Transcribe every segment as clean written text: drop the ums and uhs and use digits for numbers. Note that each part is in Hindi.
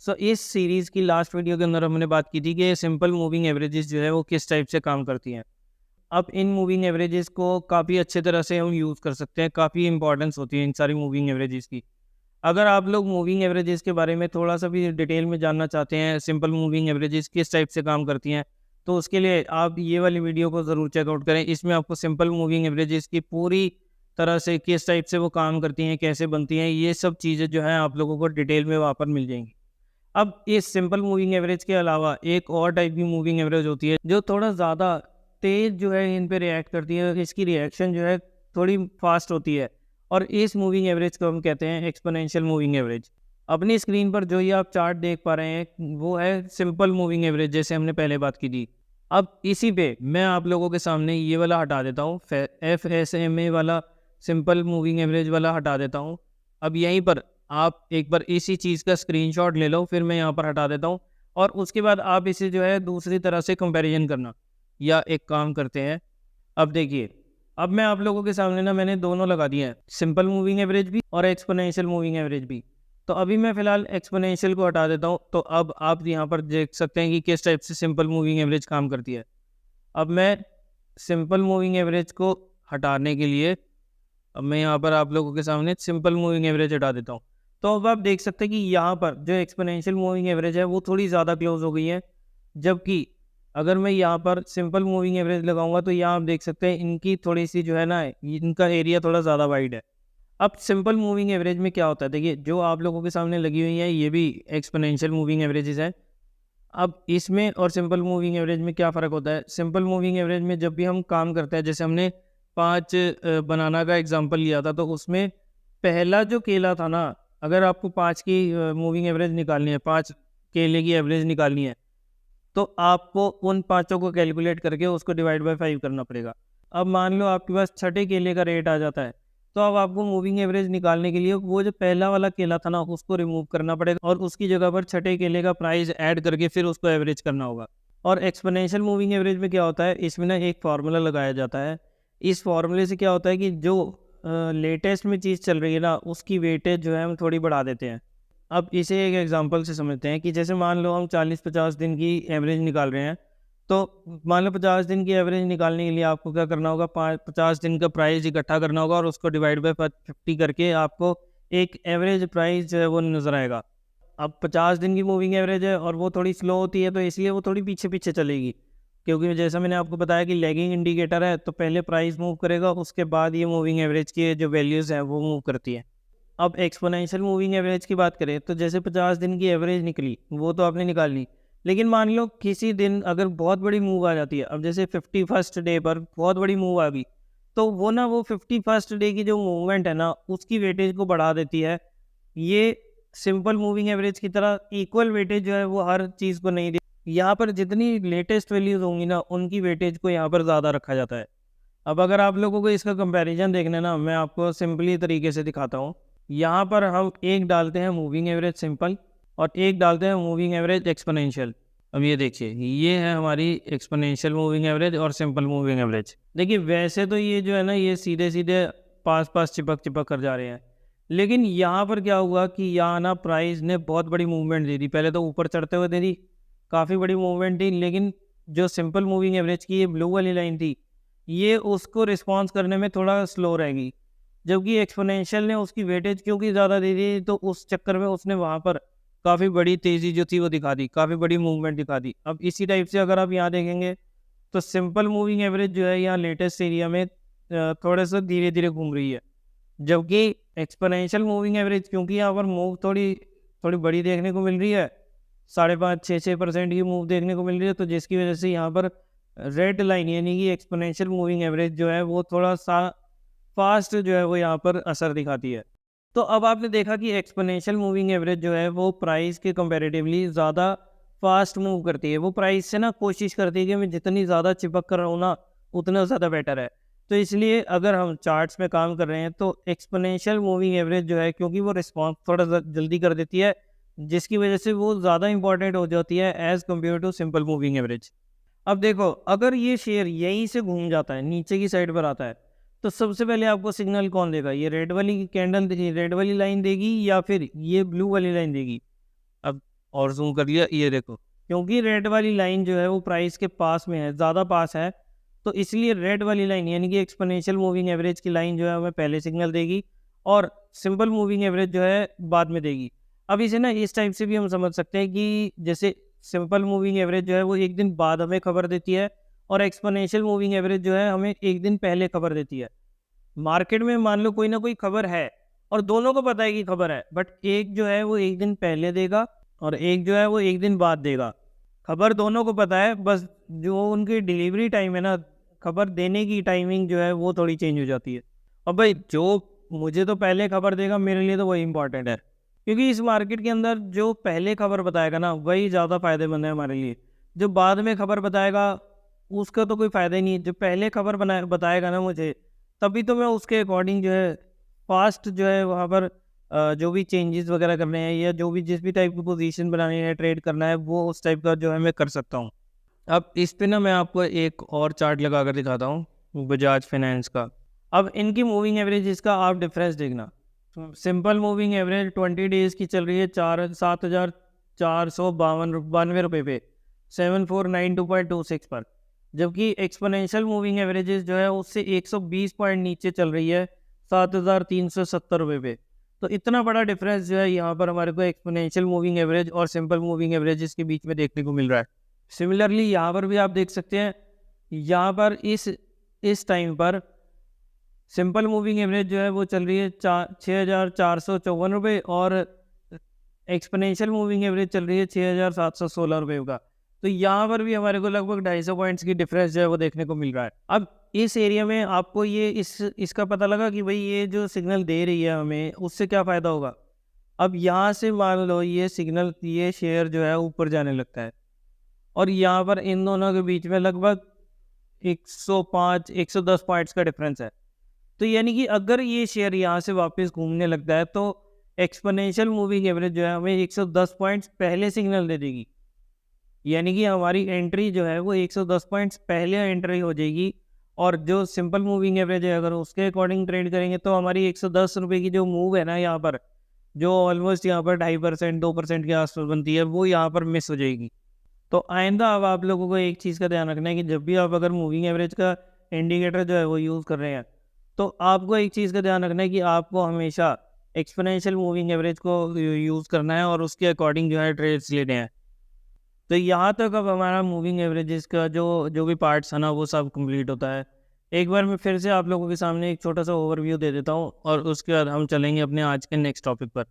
सो इस सीरीज़ की लास्ट वीडियो के अंदर हमने बात की थी कि सिंपल मूविंग एवरेजेस जो है वो किस टाइप से काम करती हैं। अब इन मूविंग एवरेजेस को काफ़ी अच्छे तरह से हम यूज़ कर सकते हैं, काफ़ी इंपॉर्टेंस होती है इन सारी मूविंग एवरेजेस की। अगर आप लोग मूविंग एवरेजेस के बारे में थोड़ा-सा भी डिटेल में जानना चाहते हैं, सिंपल मूविंग एवरेजेस किस टाइप से काम करती हैं, तो उसके लिए आप ये वाली वीडियो को ज़रूर चेकआउट करें। इसमें आपको सिंपल मूविंग एवरेजेस की पूरी तरह से किस टाइप से वो काम करती हैं, कैसे बनती हैं, ये सब चीज़ें जो हैं आप लोगों को डिटेल में वहाँ पर मिल जाएँगी। अब इस सिंपल मूविंग एवरेज के अलावा एक और टाइप की मूविंग एवरेज होती है, जो थोड़ा ज़्यादा तेज़ जो है इन पे रिएक्ट करती है। इसकी रिएक्शन जो है थोड़ी फास्ट होती है और इस मूविंग एवरेज को हम कहते हैं एक्सपोनेंशियल मूविंग एवरेज। अपनी स्क्रीन पर जो ये आप चार्ट देख पा रहे हैं, वो है सिंपल मूविंग एवरेज, जैसे हमने पहले बात की थी। अब इसी पे मैं आप लोगों के सामने ये वाला हटा देता हूँ, FSMA वाला सिंपल मूविंग एवरेज वाला हटा देता हूँ। अब यहीं पर आप एक बार इसी चीज़ का स्क्रीनशॉट ले लो, फिर मैं यहाँ पर हटा देता हूँ और उसके बाद आप इसे जो है दूसरी तरह से कंपैरिजन करना। या एक काम करते हैं, अब देखिए, अब मैं आप लोगों के सामने ना मैंने दोनों लगा दिए हैं, सिंपल मूविंग एवरेज भी और एक्सपोनेंशियल मूविंग एवरेज भी। तो अभी मैं फ़िलहाल एक्सपोनेंशियल को हटा देता हूँ, तो अब आप यहाँ पर देख सकते हैं कि किस टाइप से सिंपल मूविंग एवरेज काम करती है। अब मैं सिंपल मूविंग एवरेज को हटाने के लिए अब मैं यहाँ पर आप लोगों के सामने सिंपल मूविंग एवरेज हटा देता हूँ। तो अब आप देख सकते हैं कि यहाँ पर जो एक्सपोनेंशियल मूविंग एवरेज है वो थोड़ी ज़्यादा क्लोज हो गई है, जबकि अगर मैं यहाँ पर सिंपल मूविंग एवरेज लगाऊंगा तो यहाँ आप देख सकते हैं इनकी थोड़ी सी जो है ना, इनका एरिया थोड़ा ज़्यादा वाइड है। अब सिंपल मूविंग एवरेज में क्या होता है, देखिए जो आप लोगों के सामने लगी हुई है ये भी एक्सपोनेंशियल मूविंग एवरेजेस है। अब इसमें और सिंपल मूविंग एवरेज में क्या फ़र्क होता है? सिंपल मूविंग एवरेज में जब भी हम काम करते हैं, जैसे हमने 5 बनाना का एग्ज़ाम्पल लिया था, तो उसमें पहला जो केला था ना, अगर आपको 5 की मूविंग एवरेज निकालनी है, 5 केले की एवरेज निकालनी है, तो आपको उन पाँचों को कैलकुलेट करके उसको डिवाइड बाय 5 करना पड़ेगा। अब मान लो आपके पास छठे केले का रेट आ जाता है, तो अब आपको मूविंग एवरेज निकालने के लिए वो जो पहला वाला केला था ना, उसको रिमूव करना पड़ेगा और उसकी जगह पर छठे केले का प्राइस ऐड करके फिर उसको एवरेज करना होगा। और एक्सपोनेंशियल मूविंग एवरेज में क्या होता है, इसमें ना एक फार्मूला लगाया जाता है। इस फार्मूले से क्या होता है कि जो लेटेस्ट में चीज़ चल रही है ना, उसकी वेटेज जो है हम थोड़ी बढ़ा देते हैं। अब इसे एक एग्जांपल से समझते हैं कि जैसे मान लो हम 40-50 दिन की एवरेज निकाल रहे हैं, तो मान लो 50 दिन की एवरेज निकालने के लिए आपको क्या करना होगा, 50 दिन का प्राइस इकट्ठा करना होगा और उसको डिवाइड बाय 50 करके आपको एक एवरेज प्राइस जो है वो नज़र आएगा। अब 50 दिन की मूविंग एवरेज है और वो थोड़ी स्लो होती है, तो इसलिए वो थोड़ी पीछे-पीछे चलेगी। क्योंकि जैसा मैंने आपको बताया कि लैगिंग इंडिकेटर है, तो पहले प्राइस मूव करेगा, उसके बाद ये मूविंग एवरेज की जो वैल्यूज़ हैं वो मूव करती है। अब एक्सपोनेंशियल मूविंग एवरेज की बात करें, तो जैसे 50 दिन की एवरेज निकली, वो तो आपने निकाल ली। लेकिन मान लो किसी दिन अगर बहुत बड़ी मूव आ जाती है, अब जैसे 51st डे पर बहुत बड़ी मूव आ गई, तो वो ना वो 51st डे की जो मूवमेंट है ना, उसकी वेटेज को बढ़ा देती है। ये सिंपल मूविंग एवरेज की तरह इक्वल वेटेज जो है वो हर चीज़ को नहीं दे। यहाँ पर जितनी लेटेस्ट वैल्यूज़ होंगी ना, उनकी वेटेज को यहाँ पर ज़्यादा रखा जाता है। अब अगर आप लोगों को इसका कंपैरिजन देखना है ना, मैं आपको सिंपली तरीके से दिखाता हूँ। यहाँ पर हम एक डालते हैं मूविंग एवरेज सिंपल और एक डालते हैं मूविंग एवरेज एक्सपोनेंशियल। अब ये देखिए, ये है हमारी एक्सपोनेंशियल मूविंग एवरेज और सिंपल मूविंग एवरेज। देखिए वैसे तो ये जो है ना, ये सीधे-सीधे पास-पास चिपक-चिपक कर जा रहे हैं। लेकिन यहाँ पर क्या हुआ कि यहाँ ना प्राइस ने बहुत बड़ी मूवमेंट दे दी। पहले तो ऊपर चढ़ते हुए दे दी, काफ़ी बड़ी मूवमेंट थी, लेकिन जो सिंपल मूविंग एवरेज की ये ब्लू वाली लाइन थी, ये उसको रिस्पॉन्स करने में थोड़ा स्लो रहेगी। जबकि एक्सपोनेंशियल ने उसकी वेटेज क्योंकि ज़्यादा दे दी, तो उस चक्कर में उसने वहाँ पर काफ़ी बड़ी तेज़ी जो थी वो दिखा दी, काफ़ी बड़ी मूवमेंट दिखा दी। अब इसी टाइप से अगर आप यहाँ देखेंगे, तो सिंपल मूविंग एवरेज जो है यहाँ लेटेस्ट एरिया में थोड़ा-सा धीरे-धीरे घूम रही है। जबकि एक्सपोनेंशियल मूविंग एवरेज क्योंकि यहाँ पर मूव थोड़ी थोड़ी बड़ी देखने को मिल रही है, 5.5-6% की मूव देखने को मिल रही है, तो जिसकी वजह से यहाँ पर रेड लाइन यानी कि एक्सपोनेंशियल मूविंग एवरेज जो है वो थोड़ा-सा फास्ट जो है वो यहाँ पर असर दिखाती है। तो अब आपने देखा कि एक्सपोनेंशियल मूविंग एवरेज जो है वो प्राइस के कंपैरेटिवली ज़्यादा फास्ट मूव करती है। वो प्राइस से ना कोशिश करती है कि मैं जितनी ज़्यादा चिपक कर रहूँ ना, उतना ज़्यादा बेटर है। तो इसलिए अगर हम चार्ट्स में काम कर रहे हैं, तो एक्सपोनेंशियल मूविंग एवरेज जो है, क्योंकि वो रिस्पॉन्स थोड़ा जल्दी कर देती है, जिसकी वजह से वो ज़्यादा इंपॉर्टेंट हो जाती है as compare to simple moving average. अब देखो, अगर ये शेयर यहीं से घूम जाता है, नीचे की साइड पर आता है, तो सबसे पहले आपको सिग्नल कौन देगा? ये रेड वाली लाइन देगी या फिर ये ब्लू वाली लाइन देगी? अब और जूम कर लिया, ये देखो, क्योंकि रेड वाली लाइन जो है वो प्राइस के पास में है, ज़्यादा पास है, तो इसलिए रेड वाली लाइन यानी कि एक्सपोनेंशियल मूविंग एवरेज की लाइन जो है हमें पहले सिग्नल देगी और सिंपल मूविंग एवरेज जो है बाद में देगी। अब इसे ना इस टाइप से भी हम समझ सकते हैं कि जैसे सिंपल मूविंग एवरेज जो है वो एक दिन बाद हमें खबर देती है और एक्सपोनेंशियल मूविंग एवरेज जो है हमें एक दिन पहले खबर देती है। मार्केट में मान लो कोई ना कोई खबर है और दोनों को पता है कि खबर है, बट एक जो है वो एक दिन पहले देगा और एक जो है वो एक दिन बाद देगा। खबर दोनों को पता है, बस जो उनकी डिलीवरी टाइम है ना, खबर देने की टाइमिंग जो है वो थोड़ी चेंज हो जाती है। और भाई जो मुझे तो पहले खबर देगा मेरे लिए तो वही इंपॉर्टेंट है, क्योंकि इस मार्केट के अंदर जो पहले खबर बताएगा ना वही ज़्यादा फायदेमंद है हमारे लिए। जो बाद में खबर बताएगा उसका तो कोई फ़ायदा ही नहीं है। जो पहले खबर बताएगा ना मुझे, तभी तो मैं उसके अकॉर्डिंग जो है फास्ट जो है वहाँ पर जो भी चेंजेस वगैरह करने हैं या जो भी जिस भी टाइप की पोजीशन बनानी है, ट्रेड करना है, वो उस टाइप का जो है मैं कर सकता हूँ। अब इस पे ना मैं आपको एक और चार्ट लगा कर दिखाता हूँ बजाज फाइनेंस का। अब इनकी मूविंग एवरेज का आप डिफरेंस देखना। सिंपल मूविंग एवरेज 20 डेज़ की चल रही है 7,492 रुपये पे 7492.26 पर, जबकि एक्सपोनेंशियल मूविंग एवरेजेस जो है उससे 120 पॉइंट नीचे चल रही है 7,370 रुपये पे। तो इतना बड़ा डिफरेंस जो है यहाँ पर हमारे को एक्सपोनेंशियल मूविंग एवरेज और सिंपल मूविंग एवरेजेस के बीच में देखने को मिल रहा है। सिमिलरली यहाँ पर भी आप देख सकते हैं, यहाँ पर इस टाइम पर सिंपल मूविंग एवरेज जो है वो चल रही है 6,454 रुपये और एक्सपोनेंशियल मूविंग एवरेज चल रही है 6,716 रुपये का। तो यहाँ पर भी हमारे को लगभग 250 पॉइंट्स की डिफरेंस जो है वो देखने को मिल रहा है। अब इस एरिया में आपको ये इसका पता लगा कि भाई ये जो सिग्नल दे रही है हमें उससे क्या फ़ायदा होगा। अब यहाँ से मान लो ये सिग्नल, ये शेयर जो है ऊपर जाने लगता है और यहाँ पर इन दोनों के बीच में लगभग 105-110 पॉइंट्स का डिफरेंस है। तो यानी कि अगर ये शेयर यहाँ से वापस घूमने लगता है तो एक्सपोनेंशियल मूविंग एवरेज जो है हमें 110 पॉइंट्स पहले सिग्नल दे देगी। यानी कि हमारी एंट्री जो है वो 110 पॉइंट्स पहले एंट्री हो जाएगी और जो सिंपल मूविंग एवरेज है अगर उसके अकॉर्डिंग ट्रेड करेंगे तो हमारी 110 रुपये की जो मूव है ना यहाँ पर, जो ऑलमोस्ट यहाँ पर 2.5% 2% के आसपास बनती है, वो यहाँ पर मिस हो जाएगी। तो आइंदा अब आप लोगों को एक चीज़ का ध्यान रखना है कि जब भी आप अगर मूविंग एवरेज का इंडिकेटर जो है वो यूज़ कर रहे हैं तो आपको एक चीज़ का ध्यान रखना है कि आपको हमेशा एक्सपोनेंशियल मूविंग एवरेज को यूज़ करना है और उसके अकॉर्डिंग जो है ट्रेड्स लेने हैं। तो यहाँ तक अब हमारा मूविंग एवरेजेस का जो भी पार्ट्स है ना वो सब कंप्लीट होता है। एक बार मैं फिर से आप लोगों के सामने एक छोटा सा ओवरव्यू दे देता हूँ और उसके बाद हम चलेंगे अपने आज के नेक्स्ट टॉपिक पर।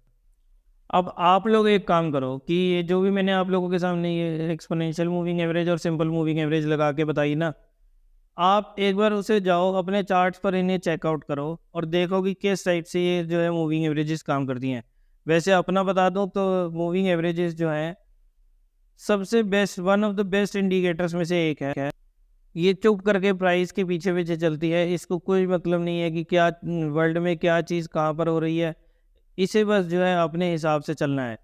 अब आप लोग एक काम करो कि ये जो भी मैंने आप लोगों के सामने ये एक्सपोनेंशियल मूविंग एवरेज और सिंपल मूविंग एवरेज लगा के बताई ना, आप एक बार उसे जाओ अपने चार्ट्स पर इन्हें चेकआउट करो और देखो कि किस टाइप से ये जो है मूविंग एवरेजेस काम करती हैं। वैसे अपना बता दूं तो मूविंग एवरेजेस जो हैं सबसे best, one of the best indicators में से एक है। ये चुप करके प्राइस के पीछे पीछे चलती है, इसको कोई मतलब नहीं है कि क्या वर्ल्ड में क्या चीज़ कहाँ पर हो रही है, इसे बस जो है अपने हिसाब से चलना है।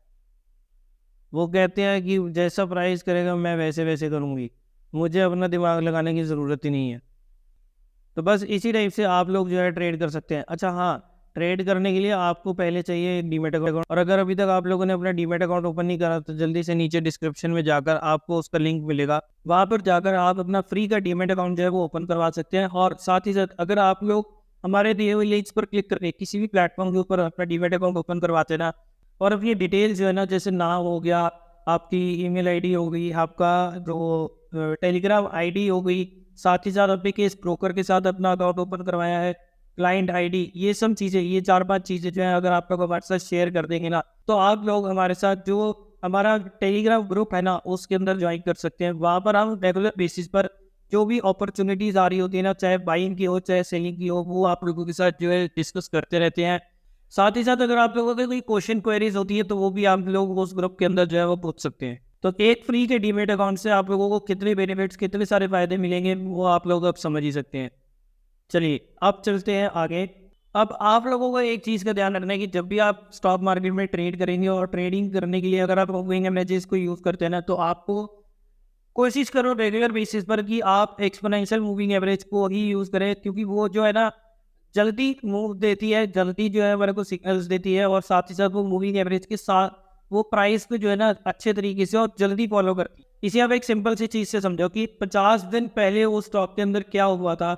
वो कहते हैं कि जैसा प्राइस करेगा मैं वैसे वैसे करूँगी, मुझे अपना दिमाग लगाने की ज़रूरत ही नहीं है। तो बस इसी टाइप से आप लोग जो है ट्रेड कर सकते हैं। अच्छा हाँ, ट्रेड करने के लिए आपको पहले चाहिए डीमैट अकाउंट, और अगर अभी तक आप लोगों ने अपना डीमैट अकाउंट ओपन नहीं करा तो जल्दी से नीचे डिस्क्रिप्शन में जाकर आपको उसका लिंक मिलेगा, वहाँ पर जाकर आप अपना फ्री का डीमैट अकाउंट जो है वो ओपन करवा सकते हैं। और साथ ही साथ अगर आप लोग हमारे दिए हुए लिंक्स पर क्लिक करके किसी भी प्लेटफॉर्म के ऊपर अपना डीमैट अकाउंट ओपन करवाते ना, और अब ये डिटेल्स जो है ना, जैसे नाम हो गया, आपकी ईमेल आईडी हो गई, आपका जो टेलीग्राम आईडी हो गई, साथ ही साथ अपने किस ब्रोकर के साथ अपना अकाउंट ओपन करवाया है, क्लाइंट आईडी, ये सब चीज़ें, ये 4-5 चीज़ें जो है अगर आप लोग हमारे साथ शेयर कर देंगे ना, तो आप लोग हमारे साथ जो हमारा टेलीग्राम ग्रुप है ना उसके अंदर ज्वाइन कर सकते हैं। वहाँ पर हम रेगुलर बेसिस पर जो भी अपॉर्चुनिटीज़ आ रही होती है ना, चाहे बाइंग की हो चाहे सेलिंग की हो, वो आप लोगों के साथ जो है डिस्कस करते रहते हैं। साथ ही साथ अगर आप लोगों को कोई क्वेश्चन क्वेरीज होती है तो वो भी आप लोग उस ग्रुप के अंदर जो है वो पूछ सकते हैं। तो एक फ्री के डीमैट अकाउंट से आप लोगों को कितने बेनिफिट्स, कितने सारे फायदे मिलेंगे वो आप लोग अब समझ ही सकते हैं। चलिए अब चलते हैं आगे। अब आप लोगों को एक चीज़ का ध्यान रखना है कि जब भी आप स्टॉक मार्केट में ट्रेड करेंगे और ट्रेडिंग करने के लिए अगर आप मूविंग एवरेजेस को यूज़ करते हैं ना, तो आपको कोशिश करो रेगुलर बेसिस पर कि आप एक्सपोनेंशियल मूविंग एवरेज को ही यूज़ करें, क्योंकि वो जो है ना जल्दी मूव देती है, जल्दी जो है हमारे को सिग्नल्स देती है, और साथ ही साथ वो मूविंग एवरेज के साथ वो प्राइस को जो है ना अच्छे तरीके से और जल्दी फॉलो करती है। इसे आप एक सिंपल सी चीज़ से समझो कि 50 दिन पहले उस स्टॉक के अंदर क्या हुआ था,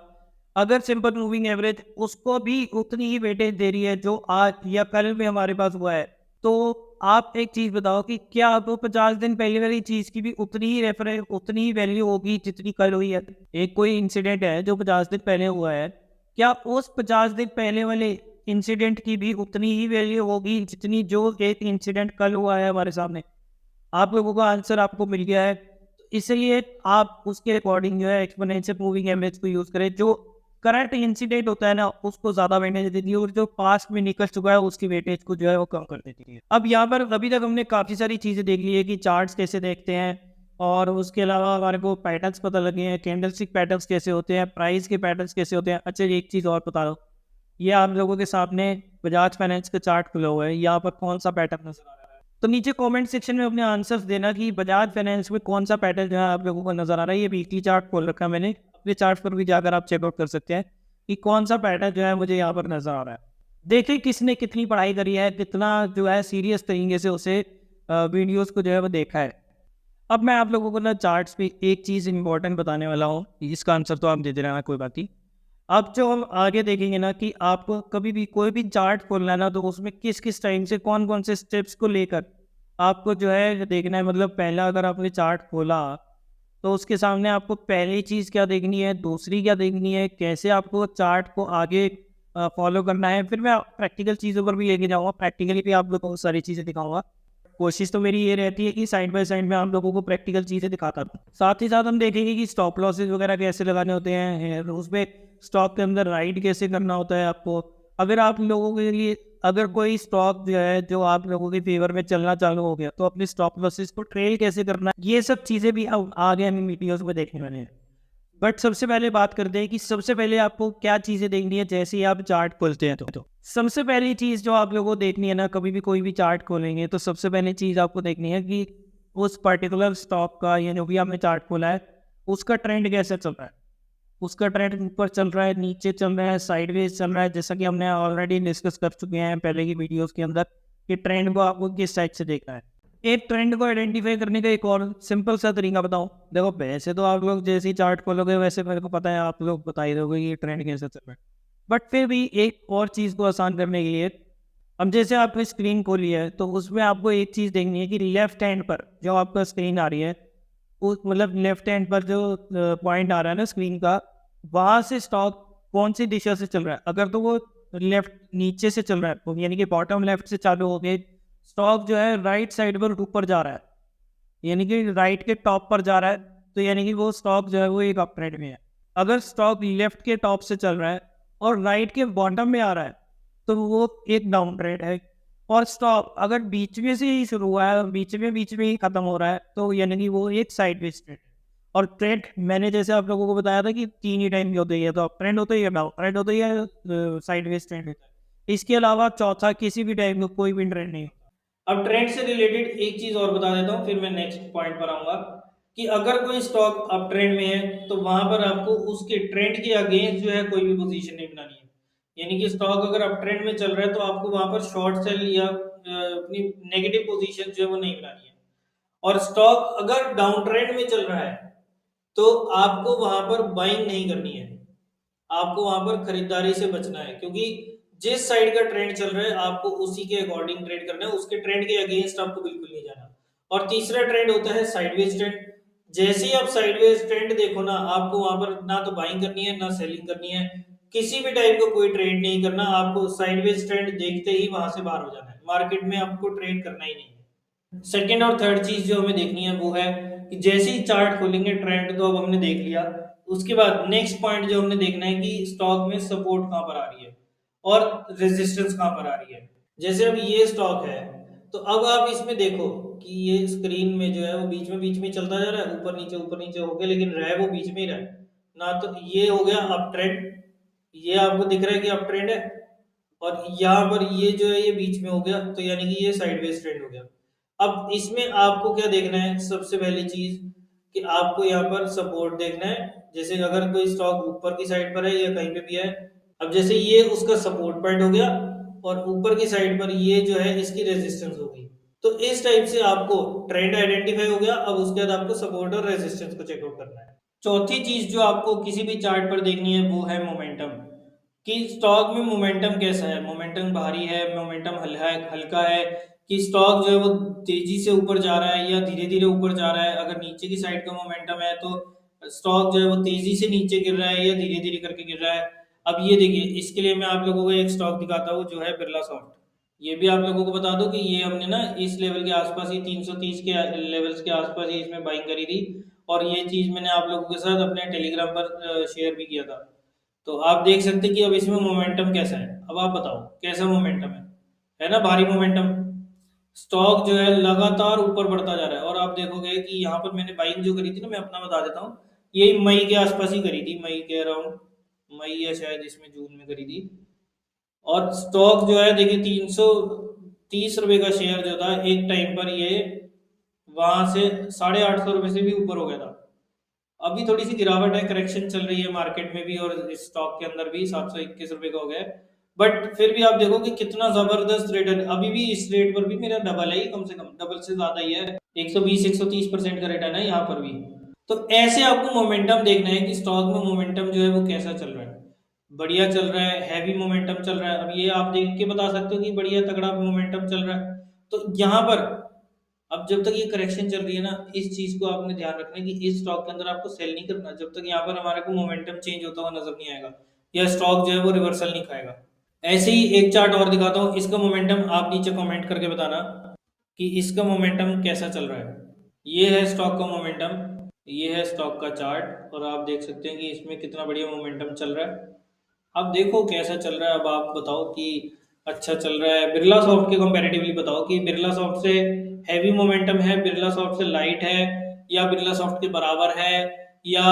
अगर सिंपल मूविंग एवरेज उसको भी उतनी ही वेटेज दे रही है जो आज या कल में हमारे पास हुआ है, तो आप एक चीज़ बताओ कि क्या आपको 50 दिन पहले वाली चीज़ की भी उतनी ही रेफरेंस, उतनी ही वैल्यू होगी जितनी कल हुई है? एक कोई इंसिडेंट है जो 50 दिन पहले हुआ है, क्या उस 50 दिन पहले वाले इंसिडेंट की भी उतनी ही वैल्यू होगी जितनी जो एक इंसिडेंट कल हुआ है हमारे सामने? आप लोगों का आंसर आपको मिल गया है, तो इसलिए आप उसके अकॉर्डिंग जो है एक्सपोनेंशियल मूविंग एवरेज को यूज़ करें। जो करंट इंसिडेंट होता है ना, उसको ज़्यादा वेटेज देती है और जो पास्ट में निकल चुका है उसकी वेटेज को जो है वो कम कर देती है। अब यहाँ पर अभी तक हमने काफ़ी सारी चीज़ें देख ली है कि चार्ट्स कैसे देखते हैं, और उसके अलावा हमारे को पैटर्न्स पता लगे हैं, कैंडलस्टिक पैटर्न्स कैसे होते हैं, प्राइस के पैटर्न्स कैसे होते हैं। अच्छा, एक चीज़ और बता दो, ये आप लोगों के सामने बजाज फाइनेंस का चार्ट खुला हुआ है, यहाँ पर कौन सा पैटर्न नजर आ रहा है? तो नीचे कमेंट सेक्शन में अपने आंसर्स देना कि बजाज फाइनेंस में कौन सा पैटर्न जो है आप लोगों को नजर आ रहा है। ये वीकली चार्ट खोल रखा है मैंने, अपने चार्ट पर भी जाकर आप चेकआउट कर सकते हैं कि कौन सा पैटर्न जो है मुझे यहाँ पर नजर आ रहा है। देखिए किसने कितनी पढ़ाई करी है, कितना जो है सीरियस तरीके से उसे वीडियोस को जो है वो देखा है। अब मैं आप लोगों को ना चार्ट्स पे एक चीज़ इंपॉर्टेंट बताने वाला हूँ, इसका आंसर तो आप दे देना, कोई बात नहीं। अब जो हम आगे देखेंगे ना कि आपको कभी भी कोई भी चार्ट खोलना है ना, तो उसमें किस किस टाइम से कौन कौन से स्टेप्स को लेकर आपको जो है देखना है। मतलब पहला अगर आपने चार्ट खोला तो उसके सामने आपको पहली चीज़ क्या देखनी है, दूसरी क्या देखनी है, कैसे आपको चार्ट को आगे फॉलो करना है। फिर मैं प्रैक्टिकल चीज़ों पर भी लेके जाऊँगा, प्रैक्टिकली भी आप लोगों को सारी चीज़ें दिखाऊंगा। कोशिश तो मेरी ये रहती है कि साइड बाय साइड में आप लोगों को प्रैक्टिकल चीज़ें दिखाता हूँ। साथ ही साथ हम देखेंगे कि स्टॉप लॉसेस वगैरह कैसे लगाने होते हैं, उसमें स्टॉक के अंदर राइड कैसे करना होता है आपको। अगर आप लोगों के लिए अगर कोई स्टॉक जो है जो आप लोगों के फेवर में चलना चालू हो गया, तो अपने स्टॉप लॉसेस को ट्रेल कैसे करना है, ये सब चीज़ें भी हम आगे हम वीडियोज़ में देखने वाले हैं। बट सबसे पहले बात करते हैं कि सबसे पहले आपको क्या चीज़ें देखनी है जैसे ही आप चार्ट खोलते हैं। तो सबसे पहली चीज़ जो आप लोगों को देखनी है ना, कभी भी कोई भी चार्ट खोलेंगे तो सबसे पहली चीज़ आपको देखनी है कि उस पर्टिकुलर स्टॉक का या जो भी आपने चार्ट खोला है उसका ट्रेंड कैसे चल रहा है। उसका ट्रेंड ऊपर चल रहा है, नीचे चल रहा है, साइडवेज चल रहा है, जैसा कि हमने ऑलरेडी डिस्कस कर चुके हैं पहले की वीडियोस के अंदर कि ट्रेंड को आपको किस साइड से देखना है। एक ट्रेंड को आइडेंटिफाई करने का एक और सिंपल सा तरीका बताऊं। देखो वैसे तो आप लोग जैसे ही चार्ट खोलोगे वैसे मेरे को पता है आप लोग बता ही दोगे कि ट्रेंड कैसे चल रहा है, बट फिर भी एक और चीज़ को आसान करने के लिए, अब जैसे आपने स्क्रीन खोली है तो उसमें आपको एक चीज़ देखनी है कि लेफ्ट हैंड पर जो आपका स्क्रीन आ रही है, उस मतलब लेफ्ट हैंड पर जो पॉइंट आ रहा है ना स्क्रीन का, वहाँ से स्टॉक कौन सी दिशा से चल रहा है। अगर तो वो लेफ्ट नीचे से चल रहा है, तो यानी कि बॉटम लेफ्ट से चालू हो गए, स्टॉक जो है राइट साइड पर ऊपर जा रहा है, यानी कि राइट के टॉप पर जा रहा है, तो यानी कि वो स्टॉक जो है वो एक अप ट्रेंड में है। अगर स्टॉक लेफ्ट के टॉप से चल रहा है और राइट के बॉटम में आ रहा है तो वो एक डाउन ट्रेंड है। और स्टॉक अगर बीच में से ही शुरू हुआ है, बीच में ही खत्म हो रहा है, तो यानी कि वो एक साइडवेज ट्रेंड है। और ट्रेंड मैंने जैसे आप लोगों को बताया था कि 3 ही टाइम की होती है, तो अप ट्रेंड होता है या डाउन ट्रेंड होता है या साइडवेज ट्रेंड होता है। इसके अलावा चौथा किसी भी टाइम का कोई भी ट्रेंड नहीं। अब ट्रेंड से रिलेटेड एक चीज और बता देता हूँ, फिर मैं नेक्स्ट पॉइंट पर आऊंगा कि अगर कोई स्टॉक अप ट्रेंड में है तो वहां पर आपको उसके ट्रेंड के अगेंस्ट जो है कोई भी पोजीशन नहीं बनानी है। यानी कि स्टॉक अगर अप ट्रेंड में चल रहा है तो आपको वहां पर शॉर्ट सेल या अपनी नेगेटिव पोजीशन जो है वो नहीं बनानी है। और स्टॉक अगर डाउन ट्रेंड में चल रहा है तो आपको वहां पर बाइंग नहीं करनी है, आपको वहां पर खरीदारी से बचना है, क्योंकि जिस साइड का ट्रेंड चल रहा है आपको उसी के अकॉर्डिंग ट्रेड करना है, उसके ट्रेंड के अगेंस्ट आपको बिल्कुल नहीं जाना। और तीसरा ट्रेंड होता है साइडवेज ट्रेंड। जैसे ही आप साइडवेज ट्रेंड देखो ना, आपको वहां पर ना तो बाइंग करनी है ना सेलिंग करनी है, किसी भी टाइप का कोई ट्रेड नहीं करना, आपको साइडवेज ट्रेंड देखते ही वहां से बाहर हो जाना है, मार्केट में आपको ट्रेड करना ही नहीं है। सेकेंड और थर्ड चीज जो हमें देखनी है वो है कि जैसे ही चार्ट खोलेंगे ट्रेंड तो अब हमने देख लिया, उसके बाद नेक्स्ट पॉइंट जो हमने देखना है कि स्टॉक में सपोर्ट कहां पर आ रही है और रेजिस्टेंस कहां पर आ रही है। जैसे अब ये स्टॉक है तो अब आप इसमें देखो कि ये स्क्रीन में जो है वो बीच में चलता जा रहा है, ऊपर नीचे हो गया, लेकिन रह वो बीच में ही रहा है ना। तो ये हो गया अप ट्रेंड, ये आपको दिख रहा है कि अप ट्रेंड है, और यहाँ पर ये जो है ये बीच में हो गया, तो यानी कि ये साइडवेज ट्रेंड हो गया। अब इसमें आपको क्या देखना है, सबसे पहली चीज कि आपको यहाँ पर सपोर्ट देखना है। जैसे अगर कोई स्टॉक ऊपर की साइड पर है या कहीं पे भी है, अब जैसे ये उसका सपोर्ट पॉइंट हो गया और ऊपर की साइड पर ये जो है इसकी रेजिस्टेंस होगी। तो इस टाइप से आपको ट्रेंड आइडेंटिफाई हो गया। अब उसके बाद आपको सपोर्ट और रेजिस्टेंस को चेकआउट करना है। चौथी चीज जो आपको किसी भी चार्ट पर देखनी है वो है मोमेंटम, कि स्टॉक में मोमेंटम कैसा है, मोमेंटम भारी है, मोमेंटम हल्का है, कि स्टॉक जो है वो तेजी से ऊपर जा रहा है या धीरे धीरे ऊपर जा रहा है। अगर नीचे की साइड का मोमेंटम है तो स्टॉक जो है वो तेजी से नीचे गिर रहा है या धीरे धीरे करके गिर रहा है। अब ये देखिए, इसके लिए मैं आप लोगों को एक स्टॉक दिखाता हूँ जो है बिरला सॉफ्ट। ये भी आप लोगों को बता दो कि ये हमने ना इस लेवल के आसपास ही 330 के लेवल्स के आसपास ही इसमें बाइंग करी थी। और ये चीज मैंने आप लोगों के साथ अपने टेलीग्राम पर शेयर भी किया था। तो आप देख सकते हैं कि अब इसमें मोमेंटम कैसा है। अब आप बताओ कैसा मोमेंटम है ना, भारी मोमेंटम। स्टॉक जो है लगातार ऊपर बढ़ता जा रहा है। और आप देखोगे कि यहाँ पर मैंने बाइंग जो करी थी ना, मैं अपना बता देता हूँ, यही मई के आसपास ही करी थी, मई के अराउंड, मई या शायद इसमें जून में करी थी। और स्टॉक जो है देखिए 330 रुपए का शेयर जो था एक टाइम पर, ये वहां से 850 रुपये से भी ऊपर हो गया था। अभी थोड़ी सी गिरावट है, करेक्शन चल रही है मार्केट में भी और इस स्टॉक के अंदर भी, 721 रुपये का हो गया है। बट फिर भी आप देखो कि कितना जबरदस्त रिटर्न, अभी भी इस रेट पर भी मेरा डबल है, कम से कम डबल से ज्यादा ही है। 120 130% का रिटर्न है यहाँ पर भी। तो ऐसे आपको मोमेंटम देखना है कि स्टॉक में मोमेंटम जो है वो कैसा चल रहा है। बढ़िया चल रहा है, हैवी मोमेंटम चल रहा है, अब ये आप देख के बता सकते हो कि बढ़िया तगड़ा मोमेंटम चल रहा है। तो यहाँ पर अब जब तक ये करेक्शन चल रही है ना, इस चीज को आपने ध्यान रखना है कि इस स्टॉक के अंदर आपको सेल नहीं करना जब तक यहाँ पर हमारे को मोमेंटम चेंज होता हुआ नजर नहीं आएगा या स्टॉक जो है वो रिवर्सल नहीं खाएगा। ऐसे ही एक चार्ट और दिखाता हूँ, इसका मोमेंटम आप नीचे कमेंट करके बताना कि इसका मोमेंटम कैसा चल रहा है। ये है स्टॉक का मोमेंटम, ये है स्टॉक का चार्ट, और आप देख सकते हैं कि इसमें कितना बढ़िया मोमेंटम चल रहा है। अब देखो कैसा चल रहा है। अब आप बताओ कि अच्छा चल रहा है, बिरला सॉफ्ट के कंपैरेटिवली बताओ कि बिरला सॉफ्ट से हैवी मोमेंटम है, बिरला सॉफ्ट से लाइट है, या बिरला सॉफ्ट के बराबर है, या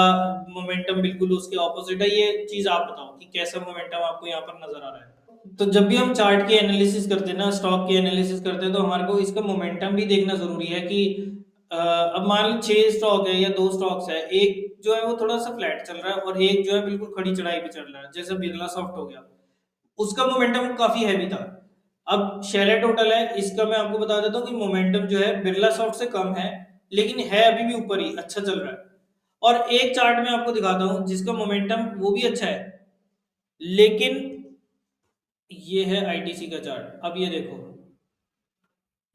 मोमेंटम बिल्कुल उसके ऑपोजिट है। ये चीज आप बताओ कि कैसा मोमेंटम आपको यहाँ पर नजर आ रहा है। तो जब भी हम चार्ट की एनालिसिस करते हैं ना, स्टॉक की एनालिसिस करते हैं, तो हमारे को इसका मोमेंटम भी देखना जरूरी है कि अब मान लो 6 स्टॉक है या 2 स्टॉक्स है, एक जो है वो थोड़ा सा फ्लैट चल रहा है और एक जो है बिल्कुल खड़ी चढ़ाई पे चल रहा है, जैसे बिरला सॉफ्ट हो गया, उसका मोमेंटम काफी हैवी था। अब शेयर टोटल है, इसका मैं आपको बता देता हूँ कि मोमेंटम जो है बिरला सॉफ्ट से कम है, लेकिन है अभी भी ऊपर ही, अच्छा चल रहा है। और एक चार्ट में आपको दिखाता हूँ जिसका मोमेंटम वो भी अच्छा है, लेकिन ये है आईटीसी का चार्ट। अब ये देखो,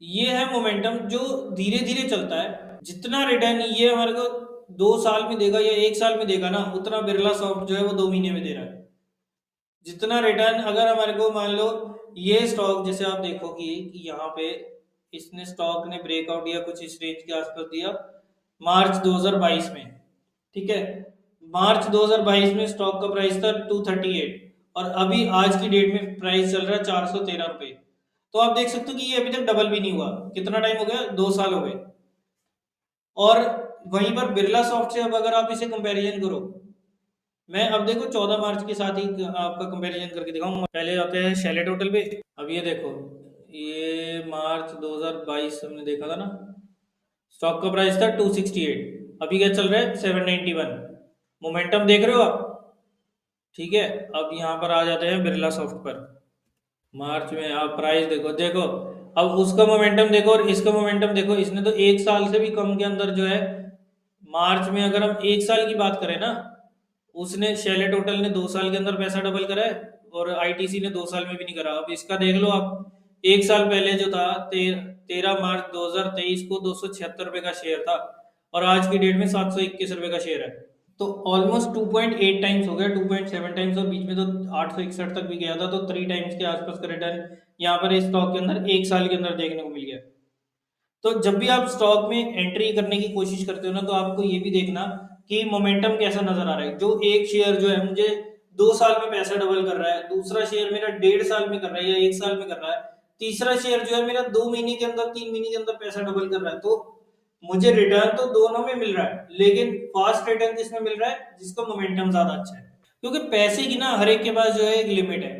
ये है मोमेंटम जो धीरे धीरे चलता है। जितना रिटर्न ये हमारे को 2 साल में देगा या 1 साल में देगा ना, उतना बिरला सॉफ्ट जो है वो 2 महीने में दे रहा है। जितना रिटर्न अगर हमारे को मान लो, ये स्टॉक जैसे आप देखो कि यहाँ पे इसने स्टॉक ने ब्रेकआउट या कुछ इस रेंज के आसपास दिया मार्च 2022 में, ठीक है। मार्च 2022 में स्टॉक का प्राइस था 238, और अभी आज की डेट में प्राइस चल रहा है 413 रुपये। तो आप देख सकते हो कि ये अभी तक डबल भी नहीं हुआ। कितना टाइम हो गया, 2 साल हो गए। और वहीं पर बिरला सॉफ्ट से अब अगर आप इसे कंपैरिजन करो, मैं अब देखो 14 मार्च के साथ ही आपका कंपैरिजन करके दिखाऊंगा। पहले आते हैं शैले टोटल पे। अब ये देखो, ये मार्च 2022 हमने देखा था ना, स्टॉक का प्राइस था 268, अभी क्या चल रहा है 791। मोमेंटम देख रहे हो आप, ठीक है। अब यहाँ पर आ जाते हैं बिरला सॉफ्ट पर। मार्च में आप प्राइस देखो देखो, अब उसका मोमेंटम देखो और इसका मोमेंटम देखो। इसने तो 1 साल से भी कम के अंदर जो है, मार्च में अगर हम 1 साल की बात करें ना, उसने शेले टोटल ने 2 साल के अंदर पैसा डबल करा है, और आईटीसी ने 2 साल में भी नहीं करा। अब इसका देख लो आप, 1 साल पहले जो था 13 मार्च 2023 को 276 रुपये का शेयर था, और आज की डेट में 721 रुपये का शेयर है। तो ऑलमोस्ट 2.8 टाइम्स हो गया, 2.7 टाइम्स, और बीच में तो 861 तक भी गया था, तो 3 टाइम्स के आसपास का रिटर्न यहाँ पर इस स्टॉक के अंदर 1 साल के अंदर देखने को मिल गया। तो जब भी आप स्टॉक में एंट्री करने की कोशिश करते हो ना, तो आपको ये भी देखना कि मोमेंटम कैसा नजर आ रहा है। जो एक शेयर जो है मुझे 2 साल में पैसा डबल कर रहा है, दूसरा शेयर मेरा 1.5 साल में कर रहा है या 1 साल में कर रहा है, तीसरा शेयर जो है मेरा 2 महीने के अंदर, 3 महीने के अंदर पैसा डबल कर रहा है, तो मुझे रिटर्न तो दोनों में मिल रहा है, लेकिन फास्ट रिटर्न किसमें मिल रहा है, जिसका मोमेंटम ज्यादा अच्छा है। क्योंकि पैसे की ना हर एक के पास जो है एक लिमिट है,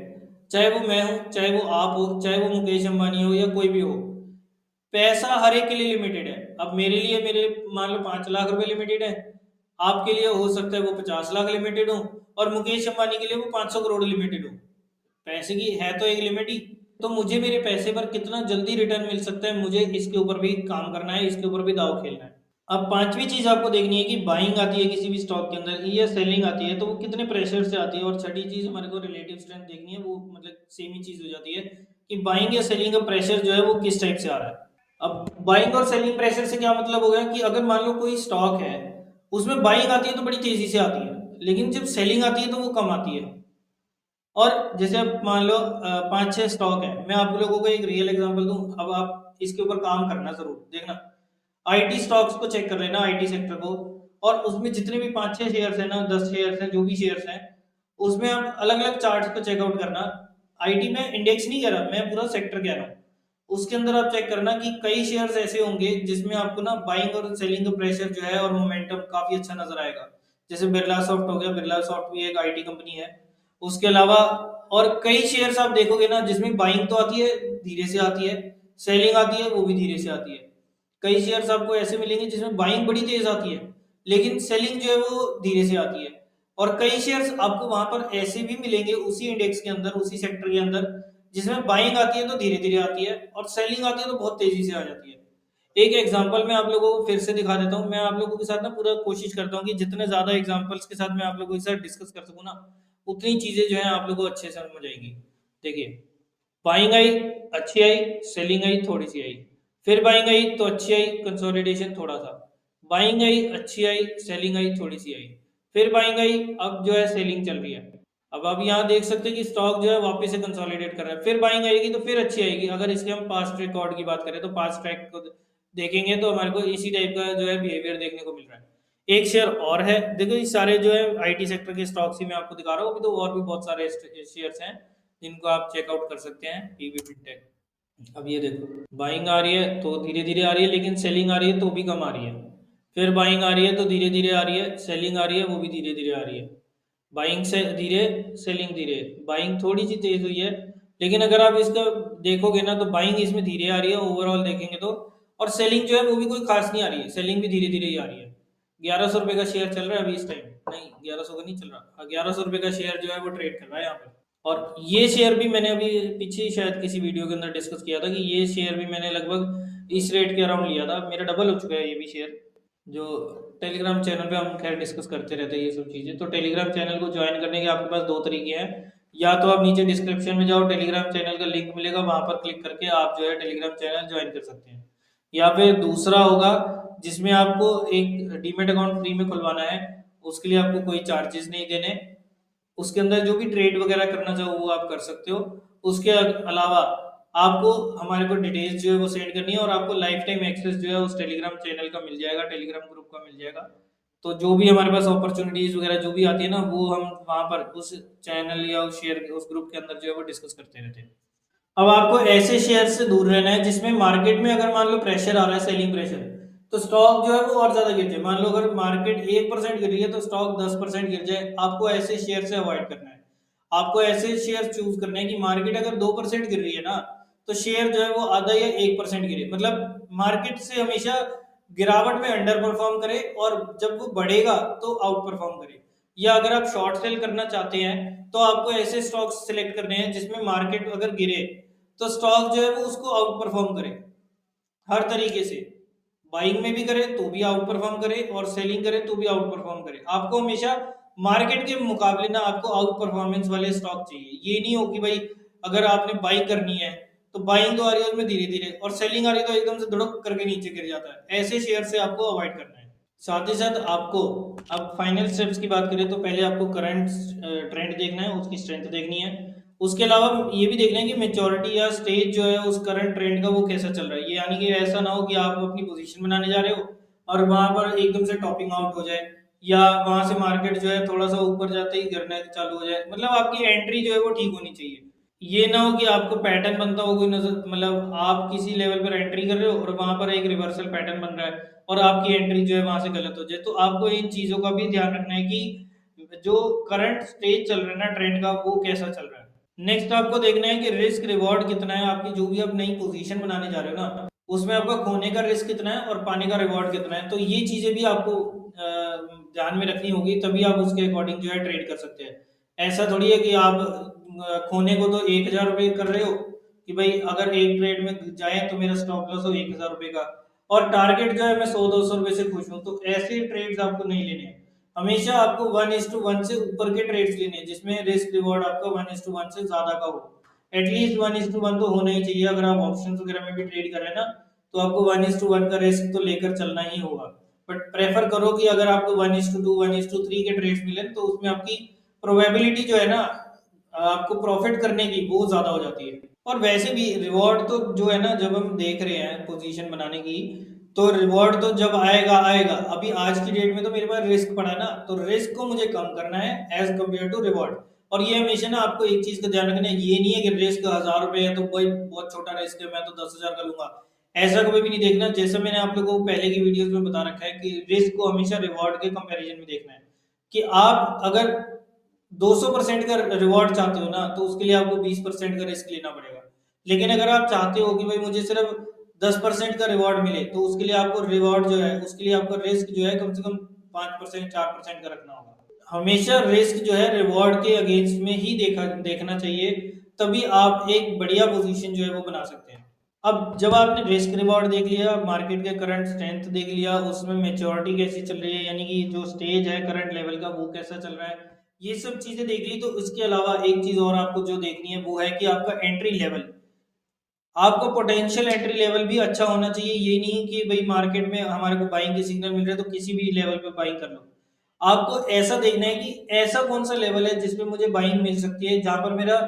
चाहे वो मैं हूं, चाहे वो आप हो, चाहे वो मुकेश अंबानी हो या कोई भी हो, पैसा हर एक के लिए लिमिटेड है। अब मेरे लिए, मेरे मान लो 5 लाख रुपए लिमिटेड है, आपके लिए हो सकता है वो 50 लाख लिमिटेड हो, और मुकेश अंबानी के लिए वो 500 करोड़ लिमिटेड हो। पैसे की है तो एक लिमिट ही। तो मुझे मेरे पैसे पर कितना जल्दी रिटर्न मिल सकता है, मुझे इसके ऊपर भी काम करना है, इसके ऊपर भी दाव खेलना है। अब पांचवी चीज आपको देखनी है कि बाइंग आती है किसी भी स्टॉक के अंदर या सेलिंग आती है तो वो कितने प्रेशर से आती है। और छठी चीज हमारे को रिलेटिव स्ट्रेंथ देखनी है, वो मतलब सेम ही चीज हो जाती है कि बाइंग या सेलिंग का प्रेशर जो है वो किस टाइप से आ रहा है। अब बाइंग और सेलिंग प्रेशर से क्या मतलब हो गया कि अगर मान लो कोई स्टॉक है, उसमें बाइंग आती है तो बड़ी तेजी से आती है, लेकिन जब सेलिंग आती है तो वो कम आती है। और जैसे अब मान लो पांच छह स्टॉक है, मैं आप लोगों को एक रियल एग्जांपल दूं, अब आप इसके ऊपर काम करना जरूर देखना। आईटी स्टॉक्स को चेक कर लेना, आईटी सेक्टर को, और उसमें जितने भी पांच छह शेयर्स है ना, 10 शेयर्स हैं, जो भी शेयर्स हैं, उसमें आप अलग अलग चार्ट्स को चेकआउट करना। आईटी में इंडेक्स नहीं कह रहा मैं, पूरा सेक्टर कह रहा हूँ। उसके अंदर आप चेक करना कि कई शेयर्स ऐसे होंगे जिसमें आपको ना बाइंग और सेलिंग का प्रेशर जो है और मोमेंटम काफी अच्छा नजर आएगा। जैसे बिरला सॉफ्ट हो गया, बिरला सॉफ्ट भी एक आईटी कंपनी है। उसके अलावा और कई शेयर्स आप देखोगे ना जिसमें बाइंग तो आती है, धीरे से आती है, सेलिंग आती है, वो भी धीरे से आती है। कई शेयर्स आपको ऐसे मिलेंगे जिसमें बाइंग बड़ी तेज आती है, लेकिन सेलिंग जो है वो धीरे से आती है। और कई शेयर्स आपको वहां पर ऐसे भी मिलेंगे उसी इंडेक्स के अंदर, उसी सेक्टर के अंदर, जिसमें बाइंग आती है तो धीरे धीरे आती है और सेलिंग आती है तो बहुत तेजी से आ जाती है। एक एग्जांपल मैं आप लोगों को फिर से दिखा देता हूँ। मैं आप लोगों के साथ ना पूरा कोशिश करता हूँ कि जितने ज्यादा एग्जांपल्स के साथ मैं आप लोगों के साथ डिस्कस कर सकूँ ना, उतनी चीजें जो है आप लोगों को अच्छे से समझ आएंगी। देखिए, बाइंग आई, अच्छी आई, सेलिंग आई, थोड़ी सी आई, फिर बाइंग आई तो अच्छी आई, कंसोलिडेशन थोड़ा सा, बाइंग आई, अच्छी आई, सेलिंग आई, थोड़ी सी आई, फिर बाइंग आई, अब जो है सेलिंग चल रही है। अब आप यहाँ देख सकते हैं कि स्टॉक जो है वापस से कंसोलिडेट कर रहा है, फिर बाइंग आएगी तो फिर अच्छी आएगी। अगर इसके हम पास्ट रिकॉर्ड की बात करें तो पास्ट ट्रैक को देखेंगे तो हमारे को इसी टाइप का जो है बिहेवियर देखने को मिल रहा है। एक शेयर और है, देखो ये सारे जो है आईटी सेक्टर के स्टॉक्स ही मैं आपको दिखा रहा हूँ, अभी तो और भी बहुत सारे शेयर्स हैं जिनको आप चेकआउट कर सकते हैं टीवी फिनटेक। अब ये देखो, बाइंग आ रही है तो धीरे धीरे आ रही है, लेकिन सेलिंग आ रही है तो भी कम आ रही है। फिर बाइंग आ रही है तो धीरे धीरे आ रही है, सेलिंग आ रही है वो भी धीरे धीरे आ रही है। बाइंग से धीरे, सेलिंग धीरे, बाइंग थोड़ी सी तेज हुई है, लेकिन अगर आप इसका देखोगे ना तो बाइंग इसमें धीरे आ रही है ओवरऑल देखेंगे तो। और सेलिंग जो है वो भी कोई खास नहीं आ रही है, सेलिंग भी धीरे धीरे ही आ रही है। 1100 रुपये का शेयर चल रहा है अभी इस टाइम, नहीं 1100 का नहीं चल रहा, 1100 रुपये का शेयर जो है वो ट्रेड कर रहा है यहाँ पे। और ये शेयर भी मैंने अभी पीछे शायद किसी वीडियो के अंदर डिस्कस किया था कि ये शेयर भी मैंने लगभग इस रेट के अराउंड लिया था, मेरा डबल हो चुका है ये भी शेयर। जो टेलीग्राम चैनल पे हम खैर डिस्कस करते रहते हैं ये सब चीज़ें, तो टेलीग्राम चैनल को ज्वाइन करने के आपके पास दो तरीके हैं। या तो आप नीचे डिस्क्रिप्शन में जाओ, टेलीग्राम चैनल का लिंक मिलेगा, वहां पर क्लिक करके आप जो है टेलीग्राम चैनल ज्वाइन कर सकते हैं। या फिर दूसरा होगा जिसमें आपको एक डीमेट अकाउंट फ्री में खुलवाना है, उसके लिए आपको कोई चार्जेस नहीं देने। उसके अंदर जो भी ट्रेड वगैरह करना चाहो वो आप कर सकते हो। उसके अलावा आपको हमारे को डिटेल्स जो है वो सेंड करनी है और आपको लाइफ टाइम एक्सेस जो है उस टेलीग्राम चैनल का मिल जाएगा, टेलीग्राम ग्रुप का मिल जाएगा। तो जो भी हमारे पास अपॉर्चुनिटीज वगैरह जो भी आती है ना, वो हम वहां पर उस चैनल या उस शेयर उस ग्रुप के अंदर जो है वो डिस्कस करते रहते हैं। अब आपको ऐसे शेयर से दूर रहना है जिसमें मार्केट में अगर मान लो प्रेशर आ रहा है, सेलिंग प्रेशर, तो स्टॉक जो है वो और ज्यादा गिर जाए। मान लो अगर मार्केट 1% गिर रही है तो स्टॉक 10% गिर जाए, आपको ऐसे शेयर से अवॉइड करना है। आपको ऐसे शेयर चूज करने हैं कि मार्केट अगर 2% गिर रही है ना, तो शेयर जो है वो आधा या 1% गिरे, मतलब मार्केट से हमेशा गिरावट में अंडर परफॉर्म करे और जब वो बढ़ेगा तो आउट परफॉर्म करे। या अगर आप शॉर्ट सेल करना चाहते हैं तो आपको ऐसे स्टॉक्स सिलेक्ट करने हैं जिसमें मार्केट अगर गिरे तो स्टॉक जो है वो उसको आउट परफॉर्म करे हर तरीके से। बाइंग में भी करे तो भी आउट परफॉर्म करे और सेलिंग करे तो भी आउट परफॉर्म करे। आपको हमेशा मार्केट के मुकाबले ना आपको आउट परफॉर्मेंस वाले स्टॉक चाहिए। ये नहीं हो कि भाई अगर आपने बाइंग करनी है तो बाइंग तो आ रही है उसमें धीरे धीरे, और सेलिंग आ रही है तो एकदम से धड़क करके नीचे गिर जाता है, ऐसे शेयर से आपको अवॉइड करना है। साथ ही साथ आपको अब फाइनल स्टेप्स की बात करें तो पहले आपको करंट ट्रेंड देखना है, उसकी स्ट्रेंथ देखनी है। उसके अलावा ये भी देखना है कि मेच्योरिटी या स्टेज जो है उस करंट ट्रेंड का वो कैसा चल रहा है। ये यानी कि ऐसा ना हो कि आप अपनी पोजीशन बनाने जा रहे हो और वहां पर एकदम से टॉपिंग आउट हो जाए, या वहां से मार्केट जो है थोड़ा सा ऊपर जाते ही गिरना चालू हो जाए। मतलब आपकी एंट्री जो है वो ठीक होनी चाहिए। ये ना हो कि आपको पैटर्न बनता हो कोई नजर, मतलब आप किसी लेवल पर एंट्री कर रहे हो और वहां पर एक रिवर्सल पैटर्न बन रहा है और आपकी एंट्री जो है वहां से गलत हो जाए। तो आपको इन चीजों का भी ध्यान रखना है कि जो करंट स्टेज चल रहा है ना ट्रेंड का वो कैसा चल रहा है। नेक्स्ट आपको देखना है कि रिस्क रिवॉर्ड कितना है, आपकी जो भी आप नई पोजीशन बनाने जा रहे हो ना उसमें आपका खोने का रिस्क कितना है और पाने का रिवॉर्ड कितना है। तो ये चीजें भी आपको ध्यान में रखनी होगी, तभी आप उसके अकॉर्डिंग जो है ट्रेड कर सकते हैं। ऐसा थोड़ी है कि आप खोने को तो 1000 रुपये कर रहे हो कि भाई अगर एक ट्रेड में जाए तो मेरा स्टॉप लॉस हो 1,000 रुपए का, और टारगेट जो है मैं 100-200 रुपए से खुश हूँ, तो ऐसे ट्रेड्स आपको नहीं लेने हैं। हमेशा आपको 1:1 से ऊपर के ट्रेड्स लेने हैं, जिसमें रिस्क रिवॉर्ड आपका 1:1 से ज्यादा का हो। एटलीस्ट 1:1 तो होना ही चाहिए। अगर आप ऑप्शन वगैरह में भी ट्रेड कर रहे हैं ना, तो आपको 1:1 का रिस्क तो लेकर चलना ही होगा। बट प्रेफर करो कि अगर आपको 1:2 1:3 के ट्रेड्स मिले तो उसमें आपकी प्रोबेबिलिटी जो है ना आपको प्रॉफिट करने की, वो ज्यादा हो जाती है। और वैसे भी रिवॉर्ड तो जो है ना, जब हम देख रहे हैं पोजीशन बनाने की, तो रिवॉर्ड तो जब आएगा आएगा। अभी आज की डेट में तो मेरे पास रिस्क पड़ा है ना, तो रिस्क को मुझे कम करना है एज कम्पेयर टू रिवॉर्ड। और ये हमेशा ना आपको एक चीज का ध्यान रखना है, ये नहीं है कि रिस्क 1,000 रुपए है तो कोई बहुत छोटा रिस्क है, मैं तो 10,000 का लूंगा। ऐसा कभी भी नहीं देखना। जैसा मैंने आप लोगों को पहले की वीडियोस में बता रखा है कि रिस्क को हमेशा रिवॉर्ड के कंपैरिजन में देखना है। कि आप अगर 200% का रिवॉर्ड चाहते हो ना, तो उसके लिए आपको 20% का रिस्क लेना पड़ेगा। लेकिन अगर आप चाहते हो कि भाई मुझे सिर्फ 10% का रिवॉर्ड मिले, तो उसके लिए आपको रिवॉर्ड जो है, उसके लिए आपका रिस्क जो है कम से कम 5% 4% का रखना होगा। हमेशा रिस्क जो है रिवॉर्ड के अगेंस्ट में ही देखना चाहिए, तभी आप एक बढ़िया पोजीशन जो है वो बना सकते हैं। अब जब आपने रिस्क रिवॉर्ड देख लिया, मार्केट के करंट स्ट्रेंथ देख लिया, उसमें मेच्योरिटी कैसी चल रही है, यानी कि जो स्टेज है करंट लेवल का वो कैसा चल रहा है, ये सब चीजें देख ली, तो इसके अलावा एक चीज और आपको जो देखनी है वो है कि आपका एंट्री लेवल। आपका पोटेंशियल एंट्री लेवल भी अच्छा होना चाहिए। ये नहीं कि भाई मार्केट में हमारे को बाइंग के सिग्नल मिल रहे हैं तो किसी भी लेवल पे बाइंग कर लो। आपको ऐसा देखना है कि ऐसा कौन सा लेवल है जिसपे मुझे बाइंग मिल सकती है, जहां पर मेरा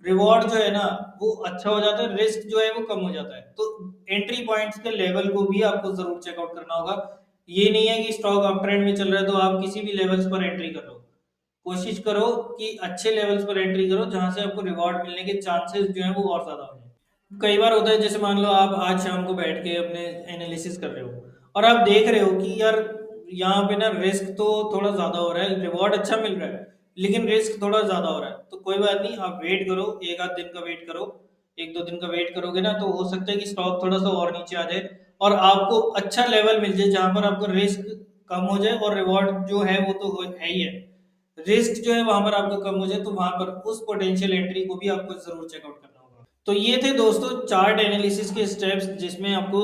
रिवॉर्ड जो है ना वो अच्छा हो जाता है, रिस्क जो है वो कम हो जाता है। तो एंट्री पॉइंट्स के लेवल को भी आपको जरूर चेकआउट करना होगा। ये नहीं है कि स्टॉक अप ट्रेंड में चल रहा है तो आप किसी भी लेवल्स पर एंट्री कर लो। कोशिश करो कि अच्छे लेवल्स पर एंट्री करो जहां से आपको रिवॉर्ड मिलने के चांसेस जो है वो और ज्यादा हो जाए। कई बार होता है, जैसे मान लो आप आज शाम को बैठ के अपने एनालिसिस कर रहे हो और आप देख रहे हो कि यार यहाँ पे ना रिस्क तो थोड़ा ज्यादा हो रहा है, रिवॉर्ड अच्छा मिल रहा है लेकिन रिस्क थोड़ा ज्यादा हो रहा है, तो कोई बात नहीं, आप वेट करो, एक आध दिन का वेट करो। 1-2 दिन का वेट करोगे ना, तो हो सकता है कि स्टॉक थोड़ा सा और नीचे आ जाए और आपको अच्छा लेवल मिल जाए जहां पर आपका रिस्क कम हो जाए और रिवॉर्ड जो है वो तो है ही है। रिस्क जो है वहां पर आपका कम हो जाए, तो वहां पर उस पोटेंशियल एंट्री को भी आपको जरूर चेकआउट करना होगा। तो ये थे दोस्तों चार्ट एनालिसिस के स्टेप्स, जिसमें आपको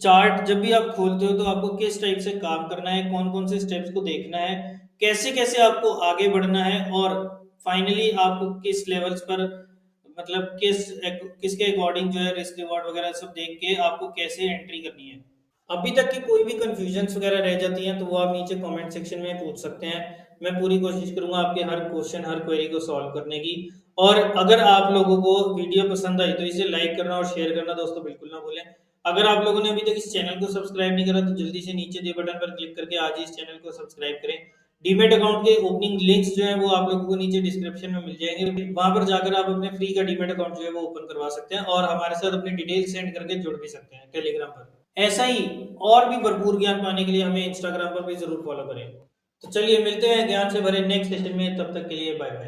चार्ट जब भी आप खोलते हो तो आपको किस टाइप से काम करना है, कौन कौन से स्टेप्स को देखना है, कैसे कैसे आपको आगे बढ़ना है, और फाइनली आपको किस लेवल्स पर, मतलब किसके अकॉर्डिंग जो है रिस्क रिवॉर्ड वगैरह सब देख के आपको कैसे एंट्री करनी है। अभी तक की कोई भी कंफ्यूजन्स वगैरह रह जाती हैं तो वो आप नीचे कमेंट सेक्शन में पूछ सकते हैं। मैं पूरी कोशिश करूंगा आपके हर क्वेश्चन हर क्वेरी को सॉल्व करने की। और अगर आप लोगों को वीडियो पसंद आई तो इसे लाइक करना और शेयर करना दोस्तों बिल्कुल ना भूलें। अगर आप लोगों ने अभी तक इस चैनल को सब्सक्राइब नहीं करा तो जल्दी से नीचे दिए बटन पर क्लिक करके आज ही इस चैनल को सब्सक्राइब करें। डीमेट अकाउंट के ओपनिंग लिंक्स जो है वो आप लोगों को नीचे डिस्क्रिप्शन में मिल जाएंगे, वहां पर जाकर आप अपने फ्री का डीमेट अकाउंट जो है वो ओपन करवा सकते हैं और हमारे साथ अपनी डिटेल सेंड करके जुड़ भी सकते हैं टेलीग्राम पर। ऐसा ही और भी भरपूर ज्ञान पाने के लिए हमें इंस्टाग्राम पर भी जरूर फॉलो करें। तो चलिए मिलते हैं ज्ञान से भरे नेक्स्ट सेशन में, तब तक के लिए बाय बाय।